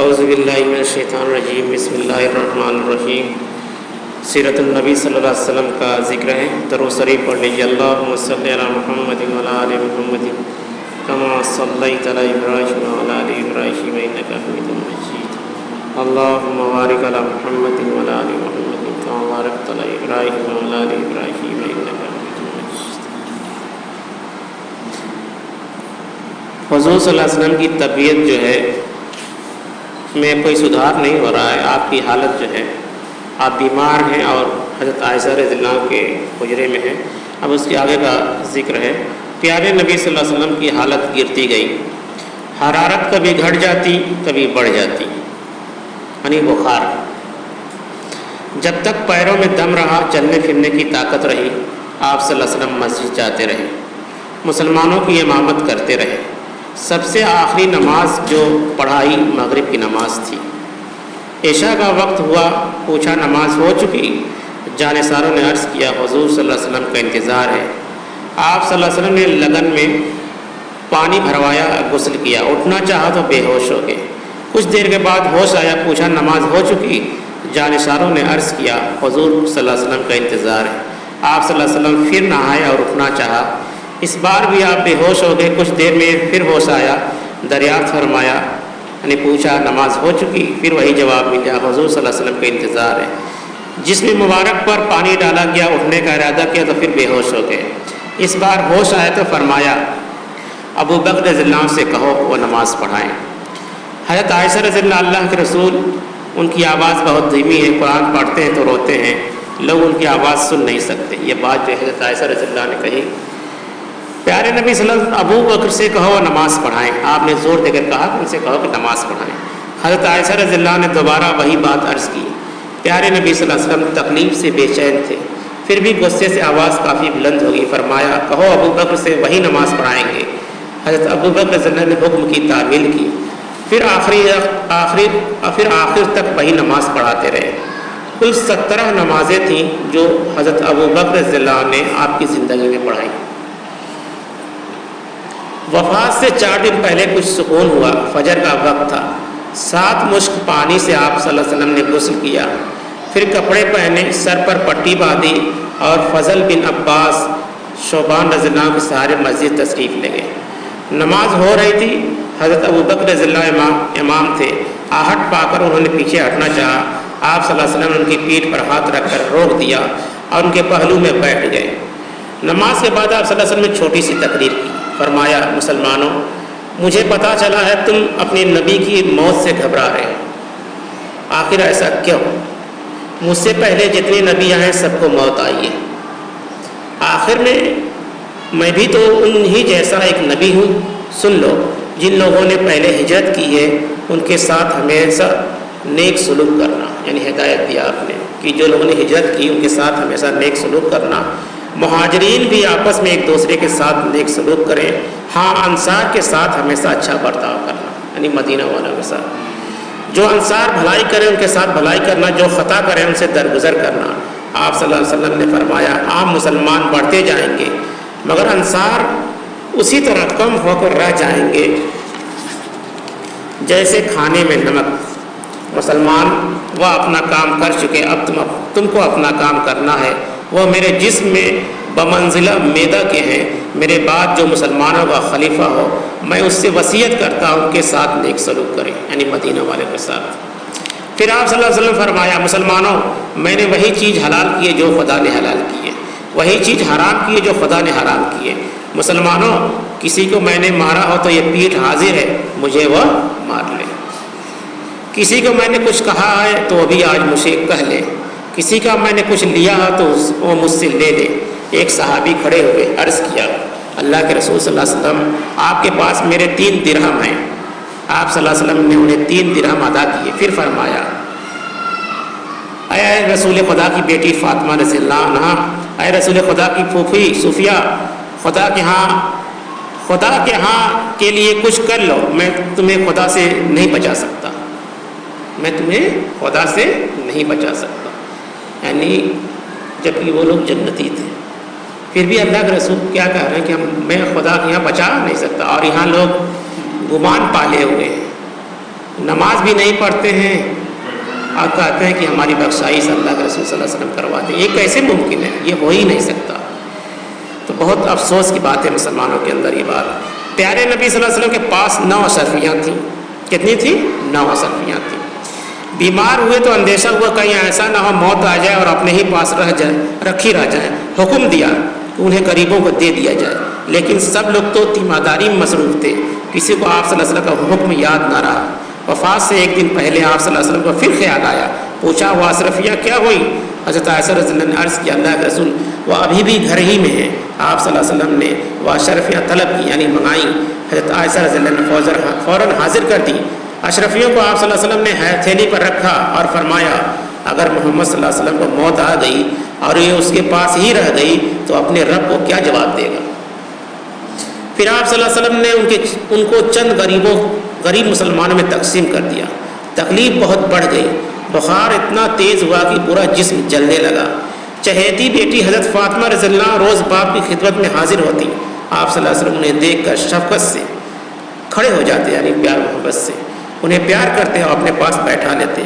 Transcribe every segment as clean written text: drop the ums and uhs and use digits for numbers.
اعوذ باللہ من الشیطان الرجیم، بسم اللہ الرحمن الرحیم۔ سیرت النبی صلی اللہ علیہ وسلم کا ذکر ہے۔ درود شریف پڑھ لیجیے۔ اللہم صلی علی محمد وعلی آل محمد کما صلیت علی ابراہیم وعلی آل ابراہیم انک حمید مجید۔ اللہم بارک علی محمد وعلی آل محمد کما بارکت علی ابراہیم وعلی آل ابراہیم انک حمید مجید۔ حضور صلی اللہ علیہ وسلم کی طبیعت جو ہے میں کوئی سدھار نہیں ہو رہا ہے۔ آپ کی حالت جو ہے، آپ بیمار ہیں اور حضرت عائشہ رضی اللہ عنہا کے حجرے میں ہیں۔ اب اس کے آگے کا ذکر ہے۔ پیارے نبی صلی اللہ علیہ وسلم کی حالت گرتی گئی، حرارت کبھی گھٹ جاتی کبھی بڑھ جاتی، یعنی بخار۔ جب تک پیروں میں دم رہا، چلنے پھرنے کی طاقت رہی، آپ صلی اللہ علیہ وسلم مسجد جاتے رہے، مسلمانوں کی امامت کرتے رہے۔ سب سے آخری نماز جو پڑھائی مغرب کی نماز تھی۔ عشاء کا وقت ہوا، پوچھا نماز ہو چکی؟ جانثاروں نے عرض کیا حضور صلی اللہ علیہ وسلم کا انتظار ہے۔ آپ صلی اللہ علیہ وسلم نے لگن میں پانی بھروایا، غسل کیا، اٹھنا چاہا تو بے ہوش ہو گئے۔ کچھ دیر کے بعد ہوش آیا، پوچھا نماز ہو چکی؟ جانثاروں نے عرض کیا حضور صلی اللہ علیہ وسلم کا انتظار ہے۔ آپ صلی اللہ علیہ وسلم پھر نہائے اور اٹھنا چاہا، اس بار بھی آپ بے ہوش ہو گئے۔ کچھ دیر میں پھر ہوش آیا، دریافت فرمایا، یعنی پوچھا نماز ہو چکی؟ پھر وہی جواب ملا حضور صلی اللہ علیہ وسلم کا انتظار ہے۔ جسم مبارک پر پانی ڈالا گیا، اٹھنے کا ارادہ کیا تو پھر بے ہوش ہو گئے۔ اس بار ہوش آیا تو فرمایا ابو بکر رضی اللہ عنہ سے کہو وہ نماز پڑھائیں۔ حضرت عائشہ رضی اللہ کے رسول، ان کی آواز بہت دھیمی ہے، قرآن پڑھتے ہیں تو روتے ہیں، لوگ ان کی آواز سن نہیں سکتے۔ یہ بات جو حضرت عائشہ رضی اللہ نے کہی۔ پیارے نبی صلی اللہ علیہ وسلم ابو بکر سے کہو نماز پڑھائیں۔ آپ نے زور دے کر کہا کہ ان سے کہو کہ نماز پڑھائیں۔ حضرت عائشہ رضی اللہ نے دوبارہ وہی بات عرض کی۔ پیارے نبی صلی اللہ علیہ وسلم تکلیف سے بے چین تھے، پھر بھی غصے سے آواز کافی بلند ہوگی۔ فرمایا کہو ابو بکر سے وہی نماز پڑھائیں گے۔ حضرت ابو بکر رضی اللہ نے حکم کی تعمیل کی، پھر آخر تک وہی نماز پڑھاتے رہے۔ کل 17 نمازیں تھیں جو حضرت ابو بکر رضی اللہ نے آپ کی زندگی میں پڑھائی۔ وفات سے 4 دن پہلے کچھ سکون ہوا، فجر کا وقت تھا۔ 7 مشک پانی سے آپ صلی اللہ علیہ وسلم نے غسل کیا، پھر کپڑے پہنے، سر پر پٹی باندھی اور فضل بن عباس شوبان رضی اللہ کے سہارے مسجد تشریف لے گئے۔ نماز ہو رہی تھی، حضرت ابو بکر رضی اللہ امام تھے۔ آہٹ پا کر انہوں نے پیچھے ہٹنا چاہا، آپ صلی اللہ علیہ وسلم نے ان کی پیٹھ پر ہاتھ رکھ کر روک دیا اور ان کے پہلو میں بیٹھ گئے۔ نماز کے بعد آپ صلی اللہ علیہ وسلم نے چھوٹی سی تقریر کی۔ فرمایا مسلمانوں، مجھے پتہ چلا ہے تم اپنے نبی کی موت سے گھبرا رہے ہو۔ آخر ایسا کیوں؟ مجھ سے پہلے جتنے نبی آئے سب کو موت آئی ہے، آخر میں بھی تو انہی جیسا ایک نبی ہوں۔ سن لو، جن لوگوں نے پہلے ہجرت کی ہے ان کے ساتھ ہمیشہ نیک سلوک کرنا، یعنی ہدایت دیا آپ نے کہ جو لوگوں نے ہجرت کی ان کے ساتھ ہمیشہ نیک سلوک کرنا۔ مہاجرین بھی آپس میں ایک دوسرے کے ساتھ نیک سلوک کریں۔ ہاں، انصار کے ساتھ ہمیشہ اچھا برتاؤ کرنا، یعنی مدینہ والوں کے ساتھ جو انصار بھلائی کریں ان کے ساتھ بھلائی کرنا، جو خطا کریں ان سے درگزر کرنا۔ آپ صلی اللہ علیہ وسلم نے فرمایا عام مسلمان بڑھتے جائیں گے مگر انصار اسی طرح کم ہو کر رہ جائیں گے جیسے کھانے میں نمک۔ مسلمان وہ اپنا کام کر چکے، اب تم کو اپنا کام کرنا ہے۔ وہ میرے جسم میں بمنزلہ معدہ کے ہیں، میرے بعد جو مسلمانوں کا خلیفہ ہو میں اس سے وصیت کرتا ہوں کہ ساتھ نیک سلوک کریں، یعنی مدینہ والے کے ساتھ۔ پھر آپ صلی اللہ علیہ وسلم فرمایا مسلمانوں، میں نے وہی چیز حلال کی ہے جو خدا نے حلال کی ہے، وہی چیز حرام کی ہے جو خدا نے حرام کی ہے۔ مسلمانوں، کسی کو میں نے مارا ہو تو یہ پیٹھ حاضر ہے، مجھے وہ مار لے۔ کسی کو میں نے کچھ کہا ہے تو وہ بھی آج مجھے کہہ لے، کسی کا میں نے کچھ لیا ہے تو وہ مجھ سے لے لے۔ ایک صحابی کھڑے ہوئے، عرض کیا اللہ کے رسول صلی اللہ علیہ وسلم آپ کے پاس میرے 3 درہم ہیں۔ آپ صلی اللہ علیہ وسلم نے انہیں 3 درہم ادا کیے، پھر فرمایا اے رسول خدا کی بیٹی فاطمہ رضی اللہ عنہا، اے رسول خدا کی پھوپھی صوفیہ، خدا کے ہاں کے لیے کچھ کر لو، میں تمہیں خدا سے نہیں بچا سکتا، میں تمہیں خدا سے نہیں بچا سکتا۔ یعنی جبکہ وہ لوگ جنتی تھے، پھر بھی اللہ کے رسول کیا کہہ رہے ہیں کہ میں خدا کے یہاں بچا نہیں سکتا، اور یہاں لوگ گمان پالے ہوئے ہیں نماز بھی نہیں پڑھتے ہیں اور کہتے ہیں کہ ہماری بخشائش اللہ کے رسول صلی اللہ علیہ وسلم کروا دیں. یہ کیسے ممکن ہے؟ یہ ہو ہی نہیں سکتا. تو بہت افسوس کی بات ہے مسلمانوں کے اندر یہ بات. پیارے نبی صلی اللہ علیہ وسلم کے پاس 9 اشرفیاں تھیں. کتنی تھیں؟ 9 اشرفیاں تھیں. بیمار ہوئے تو اندیشہ ہوا کہیں ایسا نہ ہو موت آ جائے اور اپنے ہی پاس رکھی رہ جائیں. حکم دیا کہ انہیں غریبوں کو دے دیا جائے، لیکن سب لوگ تو تیمارداری میں مصروف تھے، کسی کو آپ صلی اللہ علیہ وسلم کا حکم یاد نہ رہا. وفات سے ایک دن پہلے آپ صلی اللہ علیہ وسلم کو پھر خیال آیا. پوچھا وہ اشرفیاں کیا ہوئی؟ حضرت عائشہ رضی اللہ عنہ نے عرض کیا اللہ کے رسول وہ ابھی بھی گھر ہی میں ہیں. آپ صلی اللہ علیہ وسلم نے وہ اشرفیاں طلب کی یعنی منگائیں. حضرت عائشہ رضی اللہ عنہ نے فوراً حاضر کر دی. اشرفیوں کو آپ صلی اللہ علیہ وسلم نے تھیلی پر رکھا اور فرمایا اگر محمد صلی اللہ علیہ وسلم کو موت آ گئی اور یہ اس کے پاس ہی رہ گئی تو اپنے رب کو کیا جواب دے گا؟ پھر آپ صلی اللہ علیہ وسلم نے ان کو چند غریب مسلمانوں میں تقسیم کر دیا. تکلیف بہت بڑھ گئی. بخار اتنا تیز ہوا کہ پورا جسم جلنے لگا. چہیتی بیٹی حضرت فاطمہ رضی اللہ عنہ روز باپ کی خدمت میں حاضر ہوتی. آپ صلی اللہ علیہ وسلم انہیں دیکھ کر شفقت سے کھڑے ہو جاتے یعنی پیار محبت سے انہیں پیار کرتے اور اپنے پاس بیٹھا لیتے.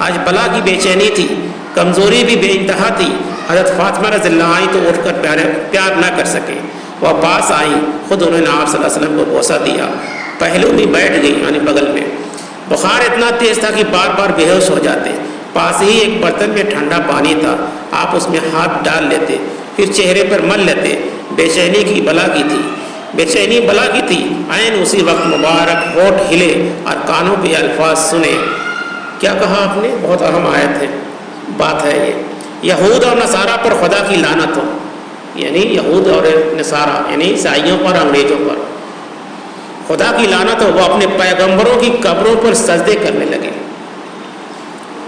آج بلا کی بے چینی تھی، کمزوری بھی بے انتہا تھی. حضرت فاطمہ رضی اللہ عنہ تو اٹھ کر پیار نہ کر سکے. وہ پاس آئیں، خود انہوں نے آپ صلی اللہ علیہ وسلم کو بوسہ دیا. پہلو بھی بیٹھ گئی یعنی بغل میں. بخار اتنا تیز تھا کہ بار بار بے ہوش ہو جاتے. پاس ہی ایک برتن میں ٹھنڈا پانی تھا، آپ اس میں ہاتھ ڈال لیتے پھر چہرے پر مل لیتے. بے چینی کی بلا کی تھی، بے چینی بلا کی تھی. عین اسی وقت مبارک ہونٹ ہلے اور کانوں پہ الفاظ سنے. کیا کہا آپ نے؟ بہت اہم آیت ہے، بات ہے یہ. یہود اور نصارہ پر خدا کی لعنت ہو، یعنی یہود اور نصارہ یعنی عیسائیوں پر انگریزوں پر خدا کی لعنت ہو. وہ اپنے پیغمبروں کی قبروں پر سجدے کرنے لگے،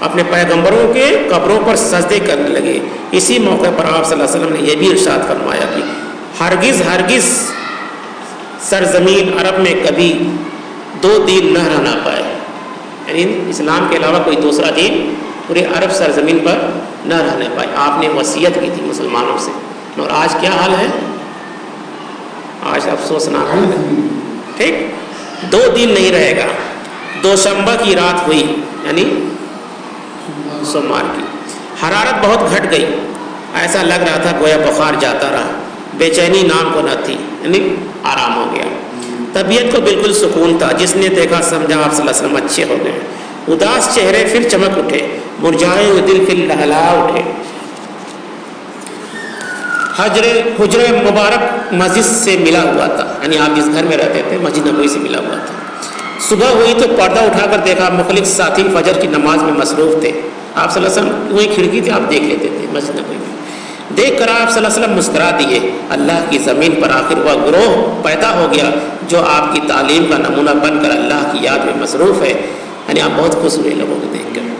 اپنے پیغمبروں کے قبروں پر سجدے کرنے لگے. اسی موقع پر آپ صلی اللہ علیہ وسلم نے یہ بھی ارشاد فرمایا کہ ہرگز سرزمین عرب میں کبھی 2 دین نہ رہنا پائے، یعنی اسلام کے علاوہ کوئی دوسرا دین پورے عرب سرزمین پر نہ رہنے پائے. آپ نے وصیت کی تھی مسلمانوں سے. اور آج کیا حال ہے؟ آج افسوسناک حال ہے. ٹھیک 2 دن نہیں رہے گا. دوشنبہ کی رات ہوئی یعنی سوموار کی. حرارت بہت گھٹ گئی، ایسا لگ رہا تھا گویا بخار جاتا رہا. بے چینی نام کو نہ تھی یعنی آرام ہو گیا. طبیعت کو بالکل سکون تھا. جس نے دیکھا سمجھا آپ صلی اللہ علیہ وسلم اچھے ہو گئے. اداس چہرے پھر چمک اٹھے، مرجھائے ہوئے دل پھر لہلا اٹھے. حجرے مبارک مسجد سے ملا ہوا تھا، یعنی آپ جس گھر میں رہتے تھے مسجد نبوی سے ملا ہوا تھا. صبح ہوئی تو پردہ اٹھا کر دیکھا مخلص ساتھی فجر کی نماز میں مصروف تھے. آپ صلی اللہ علیہ وسلم وہی کھڑکی تھی، آپ دیکھ لیتے تھے مسجد نبوی میں. دیکھ کر آپ صلی اللہ علیہ وسلم مسکرا دیے. اللہ کی زمین پر آخر وہ گروہ پیدا ہو گیا جو آپ کی تعلیم کا نمونہ بن کر اللہ کی یاد میں مصروف ہے. یعنی آپ بہت خوش ہوئے لوگوں کو دیکھ کر.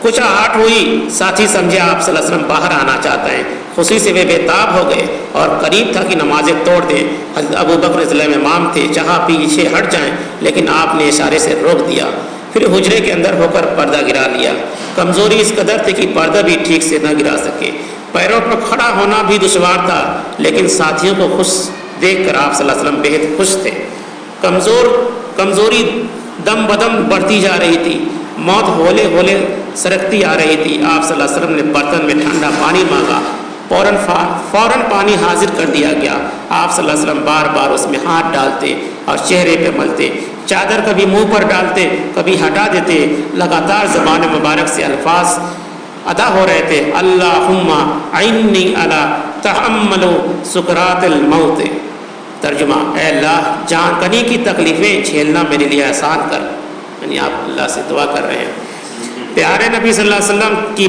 کچھ آہٹ ہوئی، ساتھی سمجھے آپ صلی اللہ علیہ وسلم باہر آنا چاہتے ہیں. خوشی سے وہ بےتاب ہو گئے اور قریب تھا کہ نمازیں توڑ دیں. حضرت ابو بکر رضی اللہ عنہ امام تھے، چاہا پیچھے ہٹ جائیں لیکن آپ نے اشارے سے روک دیا. پھر حجرے کے اندر ہو کر پردہ گرا لیا. کمزوری اس قدر تھی کہ پردہ بھی ٹھیک سے نہ گرا سکے. پیروں پر کھڑا ہونا بھی دشوار تھا، لیکن ساتھیوں کو خوش دیکھ کر آپ صلی اللہ علیہ وسلم بہت خوش تھے. کمزوری دم بدم بڑھتی جا رہی تھی. موت ہولے ہولے سرکتی آ رہی تھی. آپ صلی اللہ علیہ وسلم نے برتن میں ٹھنڈا پانی مانگا. فوراً پانی حاضر کر دیا گیا. آپ صلی اللہ علیہ وسلم بار بار اس میں ہاتھ ڈالتے اور چہرے پہ ملتے. چادر کبھی منہ پر ڈالتے کبھی ہٹا دیتے. لگاتار زبان مبارک سے الفاظ ادا ہو رہے تھے. اللہم اعنی علی تحمل سکرات الموت. ترجمہ: اے اللہ جان کنی کی تکلیفیں جھیلنا میرے لیے آسان کر. یعنی آپ اللہ سے دعا کر رہے ہیں. پیارے نبی صلی اللہ علیہ وسلم کی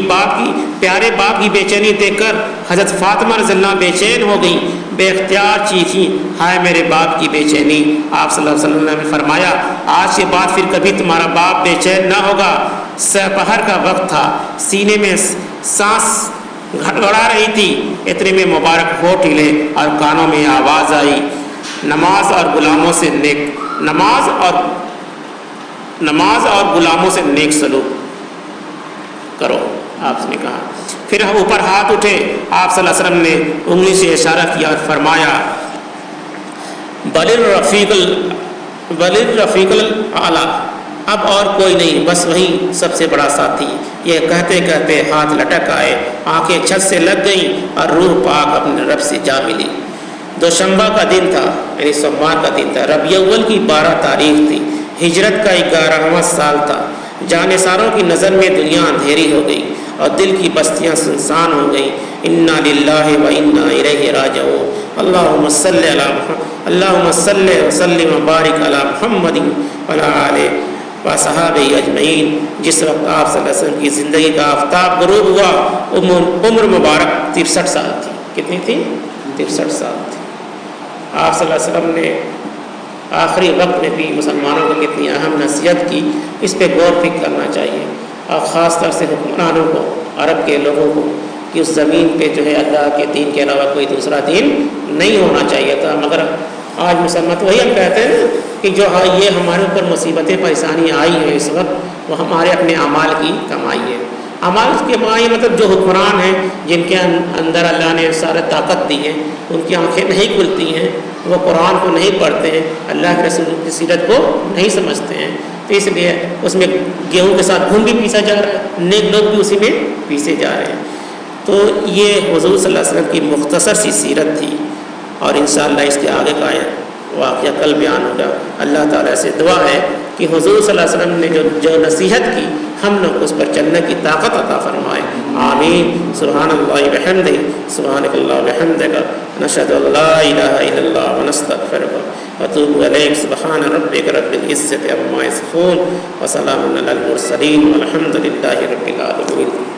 پیارے باپ کی بے چینی دیکھ کر حضرت فاطمہ رضی اللہ عنہ بے چین ہو گئی. بے اختیار چیخیں، ہائے میرے باپ کی بے چینی. آپ صلی اللہ علیہ وسلم نے فرمایا آج کے بعد پھر کبھی تمہارا باپ بے چین نہ ہوگا. سپہر کا وقت تھا، سینے میں سانس گھڑگھڑا رہی تھی. اتنے میں مبارک ہونٹ ہلے اور کانوں میں آواز آئی نماز اور غلاموں سے نیک سلوک کرو. آپ نے کہا. پھر اوپر ہاتھ اٹھے. آپ صلی اللہ علیہ وسلم نے انگلی سے اشارہ کیا اور فرمایا بل الرفیق الاعلی اب اور کوئی نہیں، بس وہی سب سے بڑا ساتھی۔ یہ کہتے کہتے ہاتھ لٹک آئے، آنکھیں چھت سے لگ گئیں اور روح پاک اپنے رب سے جا ملی۔ دوشنبہ کا دن تھا، یعنی سوموار کا دن تھا، ربیع الاول کی 12 تاریخ تھی، ہجرت کا 11واں سال تھا۔ جانثاروں کی نظر میں دنیا اندھیری ہو گئی اور دل کی بستیاں سنسان ہو گئیں۔ انا للہ و انا الیہ راجعون۔ اللہم صلی وسلم وبارک علی محمد وعلی آلہ وصحابہ اجمعین۔ جس وقت آپ صلی اللہ علیہ وسلم کی زندگی کا آفتاب غروب ہوا، عمر مبارک 63 سال تھی۔ کتنی تھی؟ 63 سال تھی۔ آپ صلی اللہ علیہ وسلم نے آخری وقت میں بھی مسلمانوں کو کتنی اہم نصیحت کی، اس پہ غور و فکر کرنا چاہیے، اور خاص طور سے حکمرانوں کو، عرب کے لوگوں کو، کہ اس زمین پہ جو ہے اللہ کے دین کے علاوہ کوئی دوسرا دین نہیں ہونا چاہیے تھا۔ مگر آج مسلمان تو وہی ہم کہتے ہیں کہ جو یہ ہمارے اوپر مصیبتیں پریشانیاں آئی ہیں اس وقت، وہ ہمارے اپنے اعمال کی کمائی ہے۔ اعمال کی کمائی مطلب جو حکمران ہیں، جن کے اندر اللہ نے سارے طاقت دی ہے، ان کی آنکھیں نہیں کھلتی ہیں، وہ قرآن کو نہیں پڑھتے ہیں، اللہ کے رسول کی سیرت کو نہیں سمجھتے ہیں، تو اس لیے اس میں گیہوں کے ساتھ گھن بھی پیسا جا رہا ہے، نیک لوگ بھی اسی میں پیسے جا رہے ہیں۔ تو یہ حضور صلی اللہ علیہ وسلم کی مختصر سی سیرت تھی، اور انشاءاللہ اس کے آگے کا واقعہ کل بیان ہوگا۔ اللہ تعالیٰ سے دعا ہے کہ حضور صلی اللہ علیہ وسلم نے جو نصیحت کی، ہم لوگ اس پر چلنے کی طاقت عطا فرمائے، آمین۔ سبحان اللہ وبحمدہ، سبحانک اللہ وبحمدک، نشہد ان لا الہ الا اللہ ونستغفرک ونتوب الیک۔ سبحان ربک رب العزۃ عما یصفون وسلام علی المرسلین والحمد للہ رب العالمین۔